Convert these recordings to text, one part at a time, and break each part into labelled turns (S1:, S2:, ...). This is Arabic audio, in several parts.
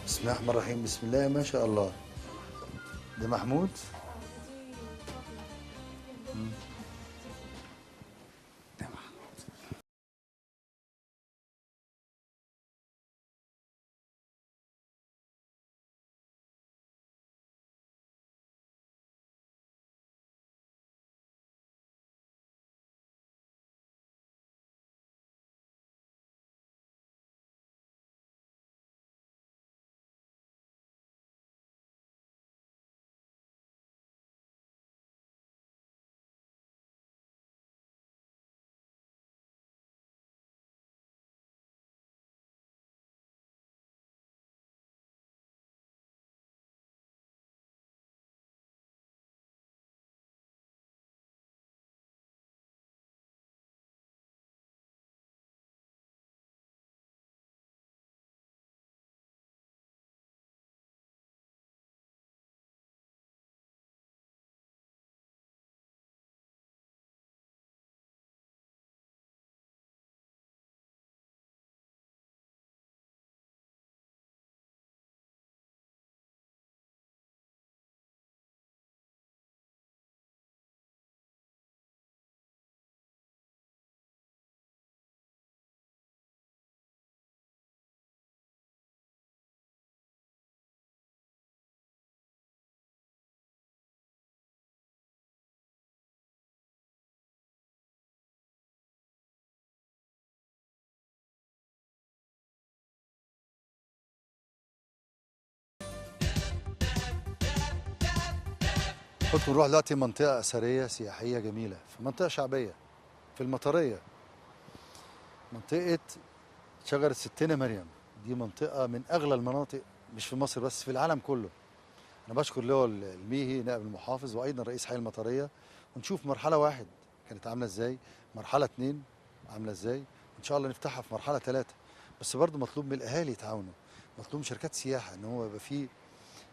S1: بسم الله الرحمن الرحيم. بسم الله ما شاء الله. ده محمود. مم. ده محمود. كنت نروح دلوقتي منطقة أثرية سياحية جميلة في منطقة شعبية في المطرية. منطقة شجرة ستنا مريم. دي منطقة من أغلى المناطق مش في مصر بس في العالم كله. أنا بشكر لواء الميهي نائب المحافظ وأيضا رئيس حي المطرية، ونشوف مرحلة واحد كانت عاملة إزاي، مرحلة اتنين عاملة إزاي، وإن شاء الله نفتحها في مرحلة ثلاثة. بس برضه مطلوب من الأهالي يتعاونوا، مطلوب من شركات سياحة إن هو يبقى فيه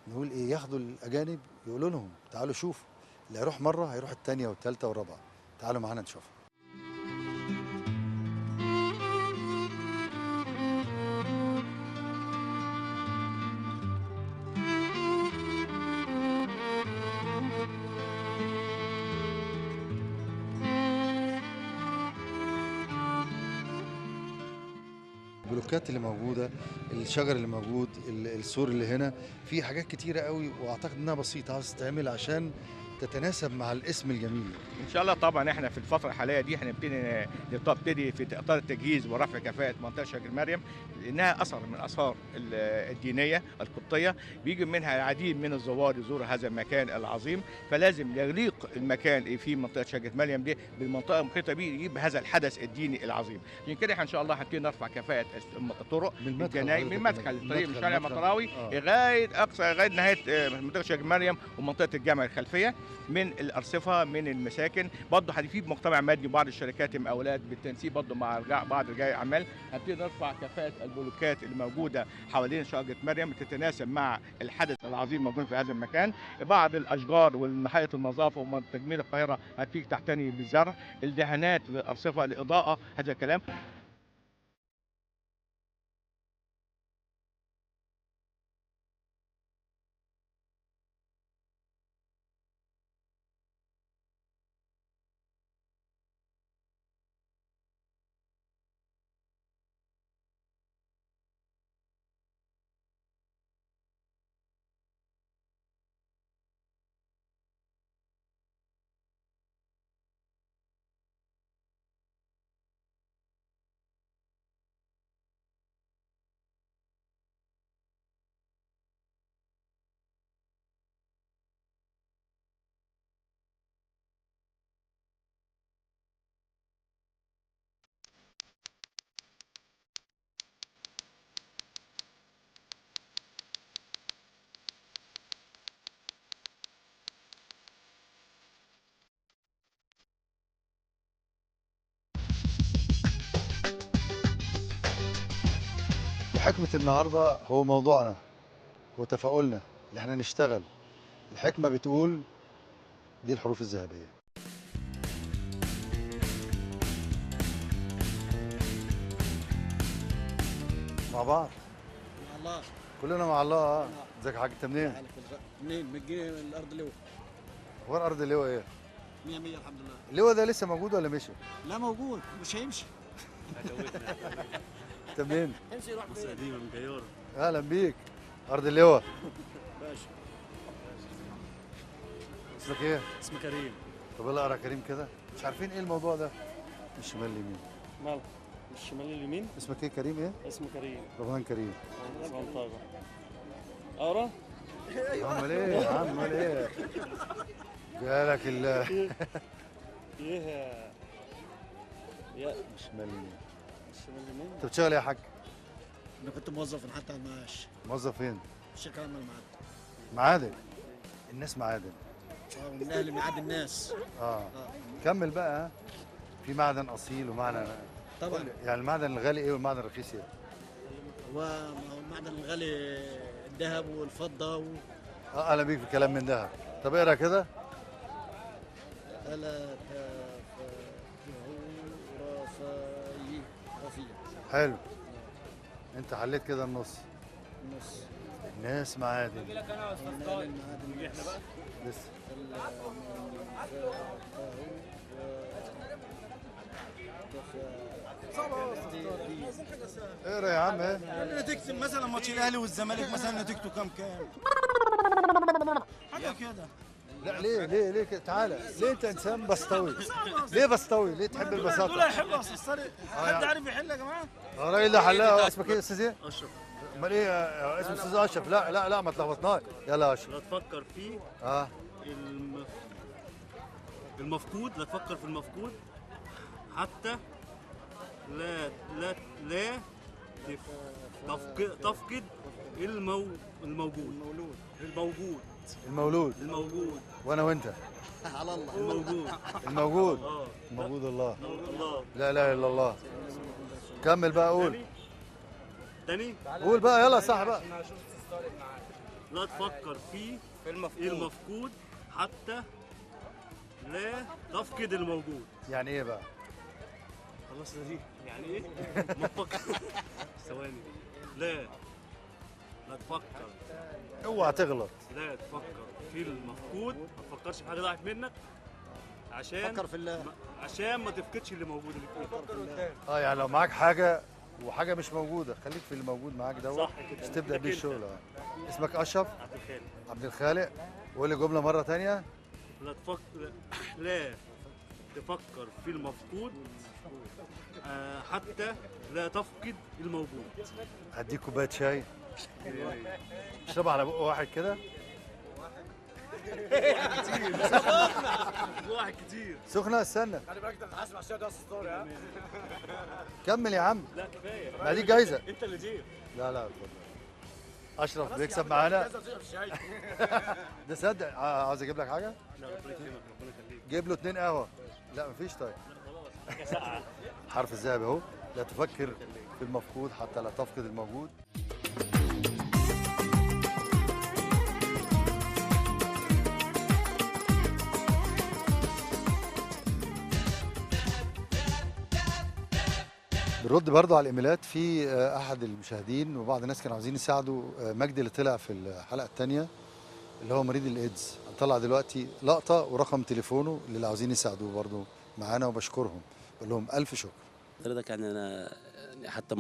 S1: نقول إيه، ياخدوا الأجانب يقولوا لهم تعالوا شوفوا، اللي هيروح مرة هيروح التانية والتالتة والرابعة. تعالوا معانا نشوفها. البلوكات اللي موجوده، الشجر اللي موجود، السور اللي هنا، في حاجات كتيره قوي، واعتقد انها بسيطه عاوز تتعمل عشان تتناسب مع الاسم الجميل.
S2: ان شاء الله طبعا احنا في الفتره الحاليه دي هنبتدي في اطار التجهيز ورفع كفاءه منطقه شجر مريم، لانها اثر من الاثار الدينيه القبطيه، بيجي منها العديد من الزوار يزوروا هذا المكان العظيم، فلازم يليق المكان في منطقه شجر مريم دي بالمنطقه المحيطه به يجيب هذا الحدث الديني العظيم. عشان كده احنا ان شاء الله هنبتدي نرفع كفاءه الطرق الجناين من مدخل الطريق من شارع مطراوي لغايه اقصى لغايه نهايه منطقه شجر مريم ومنطقه الجامع الخلفيه، من الارصفه من المساكن. برضه هيفي مجتمع مدني وبعض الشركات المقاولات بالتنسيق برضه مع بعض رجال الاعمال، هنبتدي نرفع كفاءه البلوكات اللي موجوده حوالين شجره مريم تتناسب مع الحدث العظيم الموجود في هذا المكان. بعض الاشجار والمحاية النظافه وتجميل القاهره هتفيك تعتني بالزرع، الدهانات والارصفه، الاضاءه، هذا الكلام.
S1: وحكمه النهارده هو موضوعنا وتفاؤلنا اللي احنا نشتغل. الحكمه بتقول دي الحروف الذهبيه. مع بعض.
S3: الله.
S1: كلنا مع الله. ازيك يا حاج؟ انت منين؟
S3: منين؟ من الارض اللواء.
S1: هو الارض اللواء ايه؟
S3: 100 100 الحمد لله.
S1: اللواء ده لسه موجود ولا مشي؟
S3: لا موجود مش هيمشي.
S1: انت منين؟
S3: امشي يروح
S4: مصر قديمة من جيارة.
S1: اهلا بيك. ارض اللواء.
S3: باشا.
S1: اسمك ايه؟
S4: اسمي كريم.
S1: طب يلا اقرا كريم كده. مش عارفين ايه الموضوع ده؟ الشمال اليمين.
S4: مالك؟ الشمال اليمين.
S1: اسمك ايه؟ كريم ايه؟
S4: اسمه كريم.
S1: رمضان كريم.
S4: اسمه طاقة. اقرا؟
S1: عمل ايه؟ عمل ايه؟ جالك
S4: ايه يا
S1: الشمال اليمين.
S4: الشمال اليمين.
S1: انت بتشتغل ايه يا حاج؟
S3: انا كنت موظف حتى على المعاش.
S1: موظف فين؟
S3: الشركه عامله المعاد.
S1: معادن. الناس معادن.
S3: من اهل معاد الناس.
S1: كمل بقى. في معدن اصيل ومعدن
S3: طبعا.
S1: يعني المعدن الغالي ايه والمعدن الرخيص ايه؟
S3: هو المعدن الغالي الذهب والفضه
S1: اهلا بيك في كلام من دهب. طب اقرا كده.
S3: ألا رفيع.
S1: حلو. انت حليت كده النص.
S3: النص.
S1: الناس معادن.
S3: المعادن
S1: لسه. اقرا يا عم. ايه
S5: نتيجة مثلا ماتش الاهلي والزمالك مثلا نتيجته كام حاجه كده.
S1: لا ليه كده؟ تعالى. ليه انت انسان بسطوي؟ ليه بسطوي؟ ليه تحب
S5: دول
S1: البساطه؟
S5: هيحلوا اصل الصاري. حد عارف يحل يا جماعه؟
S1: الراجل ده حلاها. اسمك ايه يا استاذ ايه؟
S4: اشرف.
S1: امال ايه اسمه استاذ اشرف؟ لا ما تلخبطناش. يلا يا اشرف.
S4: لا تفكر فيه.
S1: اه
S4: المفقود. لا تفكر في المفقود حتى لا تفقد الموجود. الموجود.
S1: وانا وانت.
S3: على الله.
S1: الموجود. الموجود الله. لا اله الا الله. كمل بقى. قول
S4: تاني.
S1: قول بقى. يلا صح بقى.
S4: لا تفكر فيه المفقود حتى لا تفقد الموجود.
S1: يعني ايه بقى؟
S4: خلاص دي يعني ايه؟ ما تفكر. ثواني. لا تفكر.
S1: اوعى تغلط.
S4: لا تفكر في المفقود. ما تفكرش في حاجه ضاعت منك عشان
S3: فكر في الله.
S4: عشان ما تفقدش اللي موجود اللي فيك.
S1: يعني لو معاك حاجه وحاجه مش موجوده خليك في اللي موجود معاك دوت.
S4: صح كده.
S1: مش تبدا بيه
S4: لكن
S1: الشغل. اسمك اشرف
S4: عبد الخالق.
S1: عبد الخالق. وقول لي جمله مره ثانيه.
S4: لا تفكر في المفقود حتى لا تفقد الموجود.
S1: هديك كوبايه شاي. اشربها على بق واحد كده.
S4: واحد كتير.
S1: سخنه. استنى.
S5: خلي بالك انت بتحاسب على الشاي ده ستوري ها.
S1: كمل يا عم.
S4: لا كفايه.
S1: ما دي جايزه.
S4: انت اللي جيب.
S1: لا اتفضل. اشرف بيكسب معانا. ده صدق. عاوز اجيب لك حاجه.
S4: لا ربنا يكرمك. ربنا يخليك.
S1: جيب له 2 قهوه. لا مفيش. طيب
S4: خلاص حاجه ساقعه.
S1: حرف الذهب اهو. لا تفكر في المفقود حتى لا تفقد الموجود. بنرد برضه على الايميلات. في احد المشاهدين وبعض الناس كانوا عاوزين يساعدوا مجدي اللي طلع في الحلقه الثانيه اللي هو مريض الايدز. هنطلع دلوقتي لقطه ورقم تليفونه اللي عاوزين يساعدوه برضه معانا وبشكرهم. بقول لهم الف شكر.
S6: حضرتك يعني انا حتى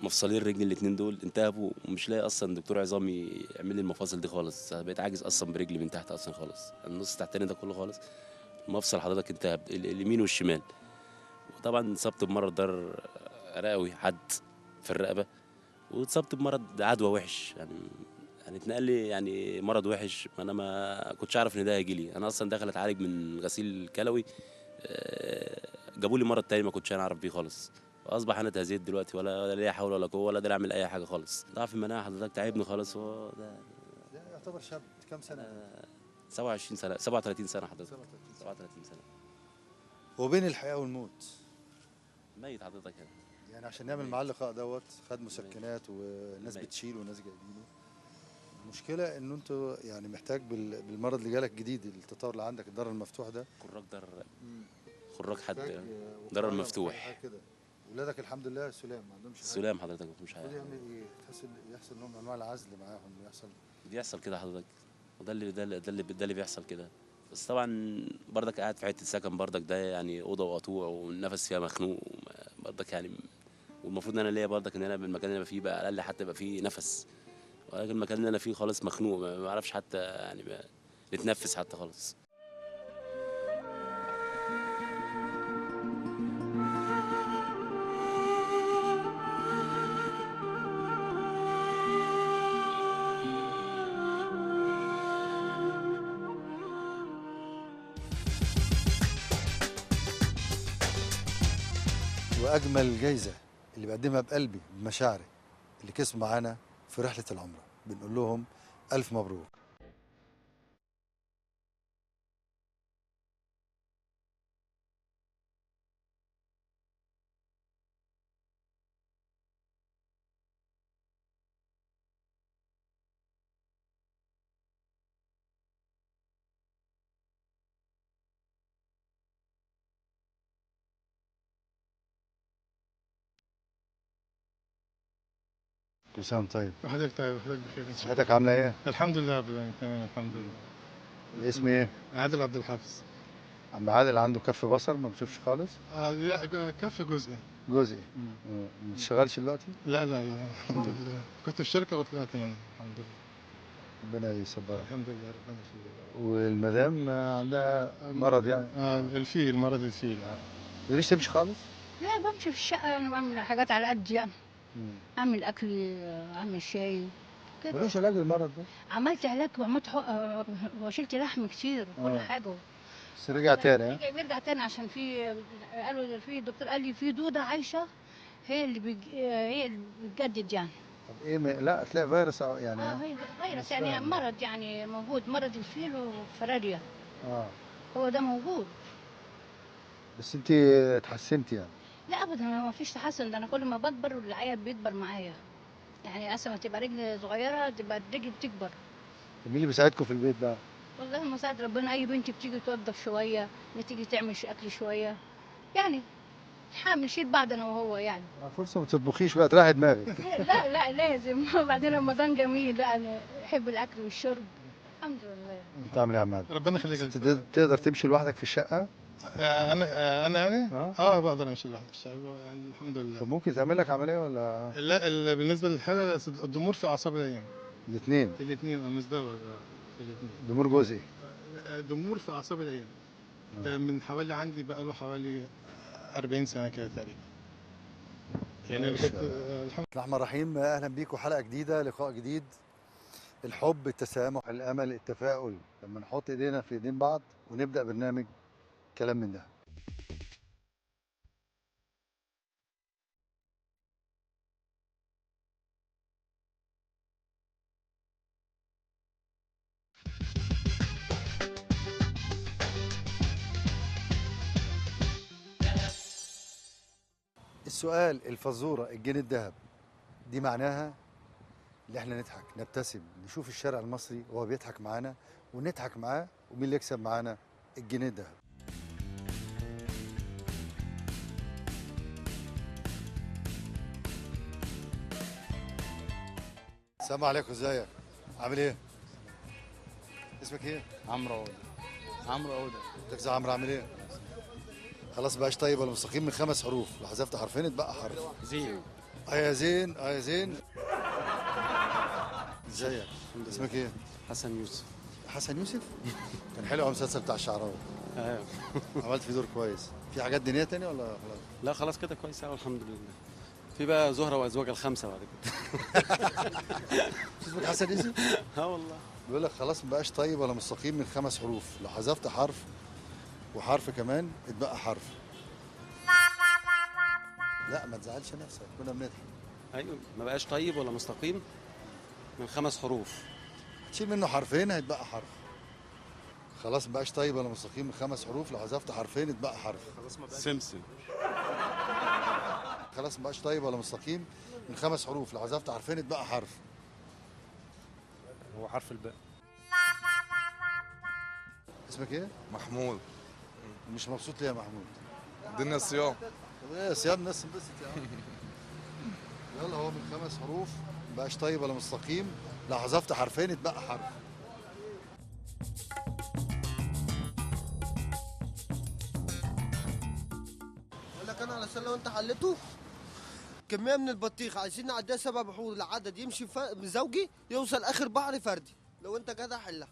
S6: مفصلين رجلي الاثنين دول انتهبوا ومش لاقي اصلا دكتور عظام يعمل لي المفاصل دي خالص. بقيت عاجز اصلا برجلي من تحت اصلا خالص. النص التحتاني ده كله خالص مفصل حضرتك انتهب اليمين والشمال. وطبعا اتصبت بمرض دار رئوي حد في الرقبه. واتصبت بمرض عدوى وحش يعني اتنقل لي يعني مرض وحش. انا ما كنتش اعرف ان ده هيجي لي. انا اصلا داخل اتعالج من غسيل كلوي. جابوا لي مرض تاني ما كنتش انا اعرف بيه خالص. واصبح انا اتهزيت دلوقتي ولا ليا حول ولا قوه ولا قادر اعمل اي حاجه خالص. ضعف المناعه حضرتك تعبني خالص. هو ده
S1: يعتبر شاب. كام سنه؟
S6: 27 سنه 37 سنه حضرتك. 37 سنه.
S1: وبين الحياه والموت.
S6: ميت حضرتك هنا.
S1: يعني عشان نعمل معاه اللقاء دوت خد مسكنات والناس بتشيل وناس جايبينه. المشكله انه انتوا يعني محتاج بالمرض اللي جالك جديد التطور اللي عندك الضرر المفتوح ده.
S6: خراج حد ضرر مفتوح.
S1: ولادك الحمد لله سلام ما عندهمش حاجه.
S6: سلام حضرتك مفيش
S1: المفروض
S6: حاجه.
S1: يعمل ايه؟ يحصل نوع من انواع العزل معاهم يحصل.
S6: بيحصل كده حضرتك، وده اللي بيحصل كده. بس طبعا برضك قاعد في حته سكن برضك ده يعني اوضه وقطوع والنفس فيها مخنوق برضك يعني. والمفروض ان انا ليا برضك ان انا بالمكان اللي انا فيه بقى على الاقل حتى يبقى فيه نفس، ولكن المكان اللي انا فيه خالص مخنوق ما اعرفش حتى يعني نتنفس حتى خالص.
S1: واجمل جايزه اللي بقدمها بقلبي بمشاعري اللي كسبوا معانا في رحله العمره، بنقول لهم الف مبروك. كل سنه وانت طيب.
S7: حضرتك طيب، حضرتك بخير.
S1: صحتك عامله ايه؟
S7: الحمد لله رب العالمين، تمام الحمد لله.
S1: اسمي ايه؟
S7: عادل عبد الحافظ.
S1: عم عادل عنده كف بصر ما بيشوفش خالص.
S7: لا كف جزئي.
S1: جزئي. ما بتشتغلش دلوقتي؟
S7: لا الحمد لله، كنت في الشركة وطلعت يعني الحمد لله.
S1: ربنا يصبرك.
S7: الحمد لله ربنا يخليك.
S1: والمدام عندها مرض يعني؟
S7: الفيل، مرض الفيل.
S1: ما تقدريش تمشي خالص؟
S8: لا بمشي في الشقة يعني، بعمل حاجات على قد يعني. أعمل أكل، أعمل شاي كده.
S1: ملوش علاج للمرض ده؟
S8: عملت علاج وعملت وشلت لحم كتير وكل حاجة.
S1: بس رجع تاني ها؟
S8: بيرجع تاني عشان قالوا في الدكتور قال لي في دودة عايشة هي اللي بتجدد يعني.
S1: طب ايه لا تلاقي فيروس يعني.
S8: هي فيروس يعني مرض يعني موجود، مرض الفيل والفراريا. هو ده موجود.
S1: بس انت اتحسنتي يعني؟
S8: لا ابدا، ما فيش تحسن، ده انا كل ما بكبر والعيال بيكبر معايا. يعني اصلا ما تبقى رجل صغيره تبقى الرجل بتكبر.
S1: مين اللي بيساعدكم في البيت بقى؟
S8: والله مساعد ربنا، اي بنت بتيجي توظف شويه، تيجي تعمل اكل شويه يعني، نشيل بعض انا وهو يعني.
S1: فرصه ما تطبخيش بقى تريحي دماغك.
S8: لا لازم. وبعدين رمضان جميل بقى، انا بحب الاكل والشرب الحمد لله.
S1: انت عامل ايه يا عماد؟
S7: ربنا يخليك.
S1: تقدر تمشي لوحدك في الشقه؟
S7: انا يعني بقدر امشي لوحدي في الشقة يعني الحمد لله.
S1: طب ممكن تعمل لك عمليه ولا؟
S7: لا بالنسبة للحالة الضمور في اعصاب العين.
S1: الاثنين
S7: مزدوج. الاثنين
S1: ضمور جزئي.
S7: ضمور في اعصاب العين. من حوالي عندي بقى له حوالي 40 سنة كده تقريبا. يعني
S1: الحمد لله. الرحمن الرحيم، اهلا بيكم حلقه جديده، لقاء جديد. الحب، التسامح، الامل، التفاؤل، لما نحط ايدينا في ايدين بعض ونبدا برنامج كلام من ده. السؤال، الفزوره، الجنيه الذهب دي معناها اللي احنا نضحك، نبتسم، نشوف الشارع المصري وهو بيضحك معانا ونضحك معاه، ومين اللي يكسب معانا؟ الجنيه الذهب. السلام عليكم، ازيك؟ عامل ايه؟ اسمك ايه؟
S9: عمرو عودة.
S1: ازيك يا عمرو، عامل ايه؟ خلاص بقاش طيب ولا مستقيم من 5 حروف، لو حذفت حرفين اتبقى حرف.
S9: زين.
S1: يا زين، يا زين. ازيك؟ اسمك ايه؟
S9: حسن يوسف.
S1: حسن يوسف؟ كان حلو المسلسل بتاع الشعراوي.
S9: ايوه.
S1: عملت فيه دور كويس. في حاجات دينية تانية ولا خلاص؟
S9: لا خلاص كده كويس قوي الحمد لله. في بقى زهرة وأزواجها الخمسة بعد كده.
S1: اسمك حسن يوسف؟
S9: والله.
S1: بيقول لك خلاص ما بقاش طيب ولا مستقيم من 5 حروف، لو حذفت حرف وحرف كمان اتبقى حرف. لا ما تزعلش نفسك، كنا بنضحك.
S9: ايوه ما بقاش طيب ولا مستقيم من 5 حروف.
S1: تشيل منه حرفين هيتبقى حرف. خلاص ما بقاش طيب ولا مستقيم من 5 حروف، لو حذفت حرفين اتبقى حرف.
S9: خلاص ما بقاش سمسم.
S1: خلاص ما بقاش طيب ولا مستقيم من 5 حروف، لو حذفت حرفين اتبقى حرف.
S9: هو حرف الباء.
S1: اسمك ايه؟
S10: محمود.
S1: مش مبسوط ليه يا محمود؟
S10: الدنيا صيام.
S1: طب ايه يا صياد الناس انبسط يا عم. يلا هو من 5 حروف، مبقاش طيب ولا مستقيم. لو حذفت حرفين اتبقى حرف.
S10: اقول لك انا علشان لو انت حلته كميه من البطيخ عايزين نعديها 7 بحور، العدد يمشي زوجي يوصل اخر بحر فردي. لو انت جدع حلها.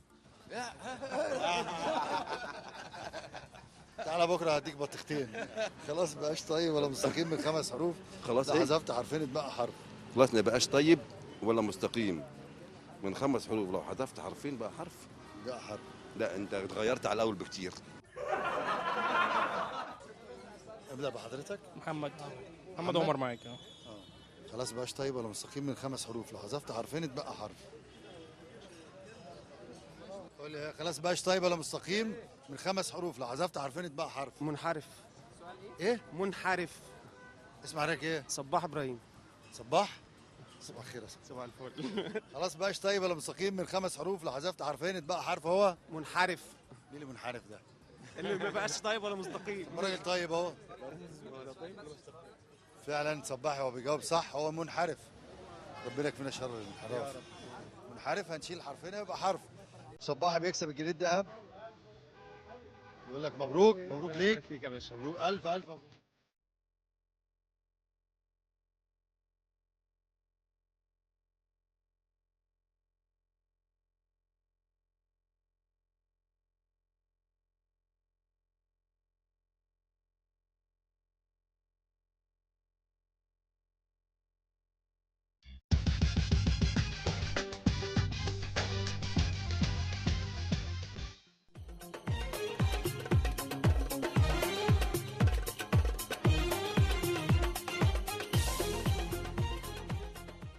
S1: تعالى بكره هديك بطيختين. خلاص مبقاش طيب ولا مستقيم من 5 حروف.
S11: خلاص
S1: لو
S11: ايه؟
S1: حذفت حرفين اتبقى حرف.
S11: خلاص ما بقاش طيب ولا مستقيم من 5 حروف، لو حذفت حرفين بقى حرف.
S1: بقى حرف.
S11: لا انت اتغيرت على الاول بكتير.
S1: ابدا بحضرتك.
S12: محمد عمر معاك.
S1: خلاص مبقاش طيب ولا مستقيم من 5 حروف، لو حذفت حرفين اتبقى حرف. قول لي خلاص مبقاش طيب ولا مستقيم من 5 حروف، لو حذفت حرفين اتبقى حرف.
S10: منحرف.
S1: ايه؟
S10: منحرف.
S1: اسم حضرتك ايه؟
S10: صباح ابراهيم.
S1: صباح؟ صباح الخير يا صباح.
S10: صباح الفل.
S1: خلاص مبقاش طيب ولا مستقيم من 5 حروف، لو حذفت حرفين اتبقى حرف. هو
S10: منحرف.
S1: مين اللي منحرف ده؟
S10: اللي ما بقاش طيب ولا مستقيم.
S1: راجل طيب اهو. فعلا صباحي هو بيجاوب صح، هو منحرف. ربنا يكفينا شر الانحراف. منحرف هنشيل حرفين يبقى حرف. صباحي بيكسب الجنيه الذهب. يقول لك مبروك مبروك ليك.
S7: فيك يا باشا.
S1: مبروك الف الف مبروك.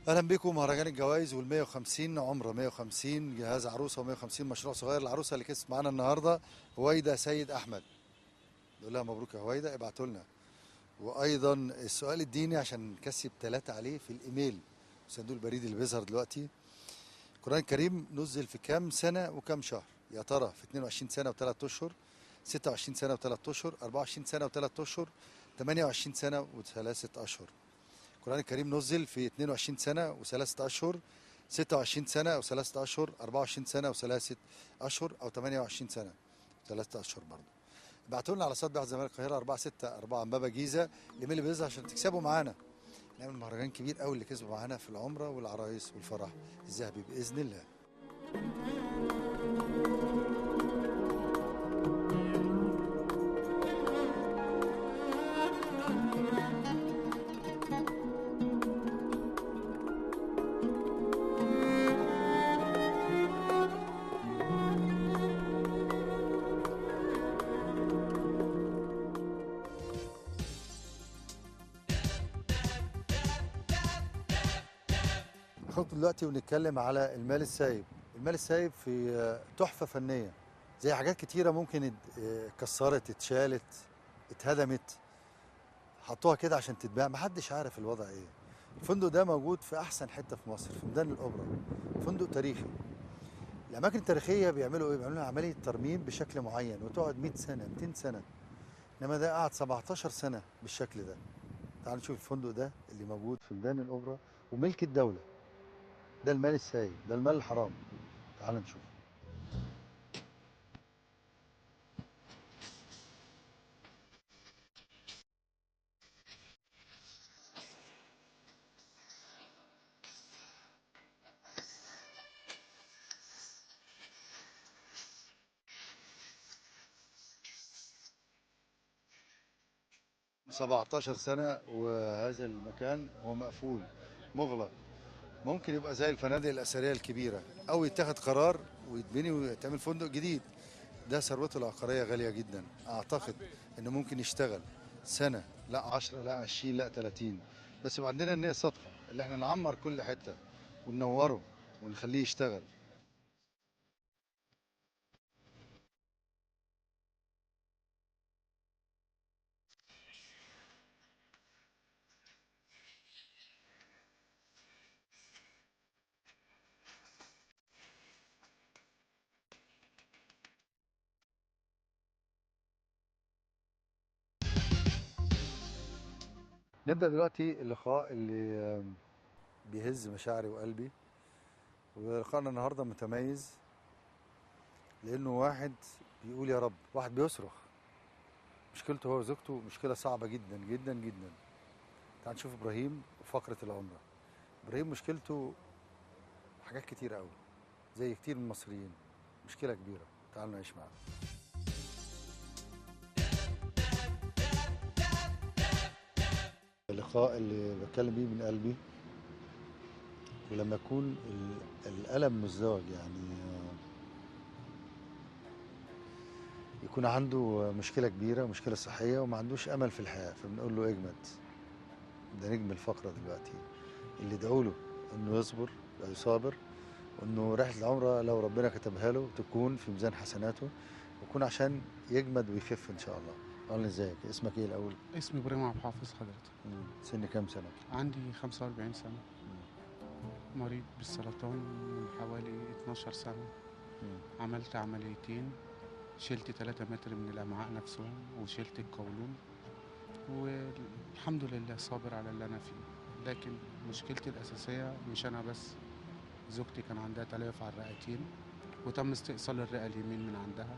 S1: اهلا بكم. مهرجان الجوائز وال 150 عمره، 150 جهاز عروسه و150 مشروع صغير. العروسه اللي كسبت معانا النهارده هويدا سيد احمد. نقول لها مبروك يا هويدا، ابعتوا لنا. وايضا السؤال الديني عشان نكسب 3 عليه في الايميل، صندوق البريد اللي بيظهر دلوقتي. القران الكريم نزل في كام سنه وكام شهر؟ يا ترى في 22 سنه و3 اشهر، 26 سنه و3 اشهر، 24 سنه و3 اشهر، 28 سنه و3 اشهر. القرآن الكريم نزل في 22 سنة و3 أشهر، 26 سنة و3 أشهر، 24 سنة و3 أشهر، أو 28 سنة و3 أشهر برضه. ابعتوا لنا على صد بعد زمالك القاهرة 464 أنبابة جيزة الإيميل اللي بيظهر عشان تكسبوا معانا. نعمل مهرجان كبير قوي اللي كسبوا معانا في العمرة والعرايس والفرح الذهبي بإذن الله. نخرج دلوقتي ونتكلم على المال السايب. المال السايب في تحفة فنية، زي حاجات كتيرة ممكن اتكسرت، اتشالت، اتهدمت، حطوها كده عشان تتباع، محدش عارف الوضع ايه. الفندق ده موجود في أحسن حتة في مصر، في ميدان الأوبرا، فندق تاريخي. الأماكن التاريخية بيعملوا ايه؟ بيعملوا عملية ترميم بشكل معين وتقعد 100 سنة 200 سنة، إنما ده قعد 17 سنة بالشكل ده. تعالوا نشوف الفندق ده اللي موجود في ميدان الأوبرا وملك الدولة. ده المال السايب، ده المال الحرام. تعال نشوف. م 17 سنة وهذا المكان هو مقفول مغلق. ممكن يبقى زي الفنادق الأثرية الكبيرة، أو يتخذ قرار ويتبني ويتعمل فندق جديد. ده ثروته العقارية غالية جدا، أعتقد إنه ممكن يشتغل سنة، لا 10، لا 20، لا 30، بس يبقى عندنا النية صادقة اللي احنا نعمر كل حتة وننوره ونخليه يشتغل. نبدأ دلوقتي اللقاء اللي بيهز مشاعري وقلبي. ولقاءنا النهارده متميز لأنه واحد بيقول يا رب، واحد بيصرخ. مشكلته هو وزوجته مشكلة صعبة جدا جدا جدا. تعال نشوف إبراهيم وفقرة العمرة. إبراهيم مشكلته حاجات كتير قوي زي كتير من المصريين، مشكلة كبيرة. تعالوا نعيش معاها. اللقاء اللي بتكلم بيه من قلبي، ولما يكون الألم مزدوج، يعني يكون عنده مشكلة كبيرة، مشكلة صحية، وما عندوش أمل في الحياة، فبنقول له اجمد. ده نجم الفقرة دلوقتي اللي ادعوا له إنه يصبر ويصابر، وإنه رحلة العمرة لو ربنا كتبها له تكون في ميزان حسناته، ويكون عشان يجمد ويخف إن شاء الله. قال ازيك؟ اسمك ايه الأول؟
S13: اسمي ابراهيم عبد الحافظ حضرتك.
S1: سن كام سنة؟
S13: عندي 45 سنة. مريض بالسرطان من حوالي 12 سنة. عملت عمليتين، شلت 3 متر من الأمعاء نفسهم وشلت القولون، والحمد لله صابر على اللي أنا فيه. لكن مشكلتي الأساسية مش أنا بس، زوجتي كان عندها تليف على الرئتين وتم استئصال الرئة اليمين من عندها،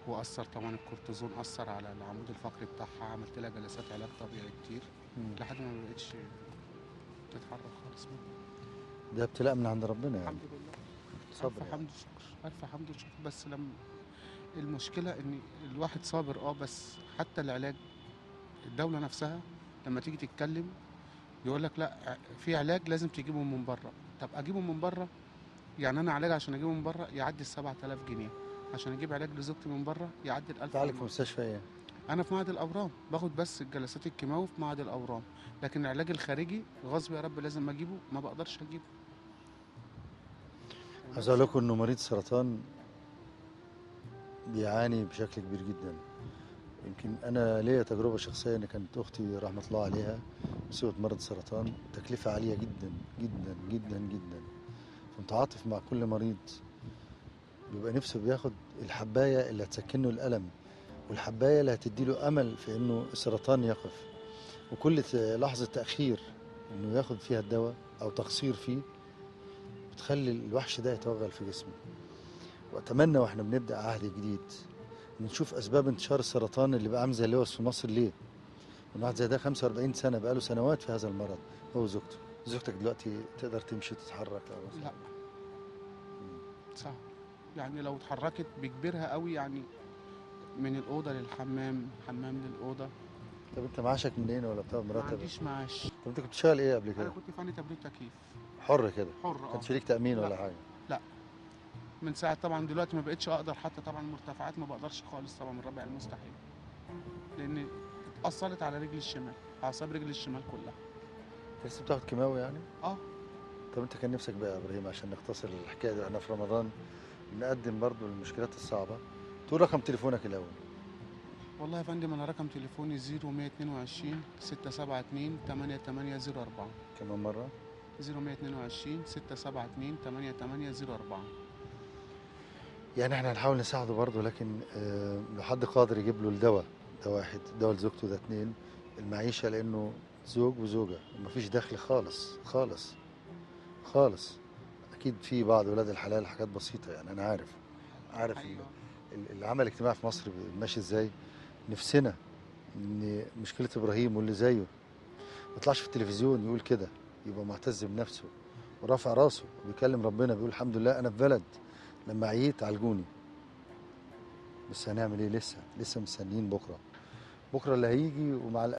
S13: وأثر طبعا الكورتيزون أثر على العمود الفقري بتاعها. عملت لها جلسات علاج طبيعي كتير لحد ما بقتش تتحرك خالص منها.
S1: ده ابتلاء من عند ربنا يعني.
S13: الحمد لله.
S1: صبر
S13: ألف حمد وشكر، ألف حمد وشكر. بس لما المشكلة إن الواحد صابر بس حتى العلاج، الدولة نفسها لما تيجي تتكلم يقول لك لا، في علاج لازم تجيبه من بره. طب أجيبه من بره؟ يعني أنا علاج عشان أجيبه من بره يعدي 7000 جنيه، عشان أجيب علاج لزوجتي من بره يعدي 1000.
S1: تعالج في مستشفى ايه؟
S13: أنا في معهد الأورام، باخد بس الجلسات الكيماوي في معهد الأورام، لكن العلاج الخارجي غصب يا رب لازم أجيبه، ما بقدرش أجيبه.
S1: عايز اقول لكم انه مريض سرطان بيعاني بشكل كبير جدا. يمكن انا ليا تجربه شخصيه، ان كانت اختي رحمه الله عليها بسبب مرض سرطان، تكلفه عاليه جدا جدا جدا جدا. فمتعاطف مع كل مريض بيبقى نفسه بياخد الحبايه اللي هتسكنه الالم، والحبايه اللي هتديله امل في انه السرطان يقف. وكل لحظه تاخير انه ياخد فيها الدواء او تقصير فيه بتخلي الوحش ده يتوغل في جسمه. واتمنى واحنا بنبدا عهد جديد نشوف اسباب انتشار السرطان اللي بقى عامل زي اللوز في مصر ليه؟ واحد زي ده 45 سنه بقى له سنوات في هذا المرض، هو وزوجته. زوجتك دلوقتي تقدر تمشي تتحرك؟
S13: لا صعب، يعني لو اتحركت بيجبرها قوي، يعني من الاوضه للحمام، حمام للاوضه.
S1: طب انت معاشك منين ولا بتاخد مرتب؟
S13: ما عنديش معاش.
S1: طب انت كنت شغال ايه قبل كده؟
S13: انا كنت فني تبريد تكييف.
S1: حر كده؟
S13: حر.
S1: ما كانش ليك تامين
S13: لا.
S1: ولا حاجه؟
S13: لا، من ساعه طبعا دلوقتي ما بقتش اقدر، حتى طبعا المرتفعات ما بقدرش خالص طبعا، من ربع المستحيل، لان اتاثرت على رجلي الشمال، اعصاب رجلي الشمال كلها.
S1: انت لسه بتاخد كيماوي يعني؟
S13: اه.
S1: طب انت كان نفسك بقى يا ابراهيم، عشان نختصر الحكايه دي، احنا في رمضان بنقدم برضو المشكلات الصعبه، تقول رقم تليفونك الاول.
S13: والله يا فندم انا رقم تليفوني 0122 672 8804.
S1: كمان مره؟
S13: 0122 672 8804.
S1: يعني احنا هنحاول نساعده برضه، لكن لو حد قادر يجيب له الدواء، ده واحد، دواء لزوجته ده اتنين، المعيشه، لانه زوج وزوجه ومفيش دخل خالص خالص خالص. اكيد في بعض ولاد الحلال حاجات بسيطه، يعني انا عارف العمل الاجتماعي في مصر ماشي ازاي. نفسنا ان مشكله ابراهيم واللي زيه ما يطلعش في التلفزيون يقول كده، يبقى معتز بنفسه ورافع راسه وبيكلم ربنا، بيقول الحمد لله انا في بلد لما عييت عالجوني. بس هنعمل ايه؟ لسه مستنيين بكره اللي هيجي، ومع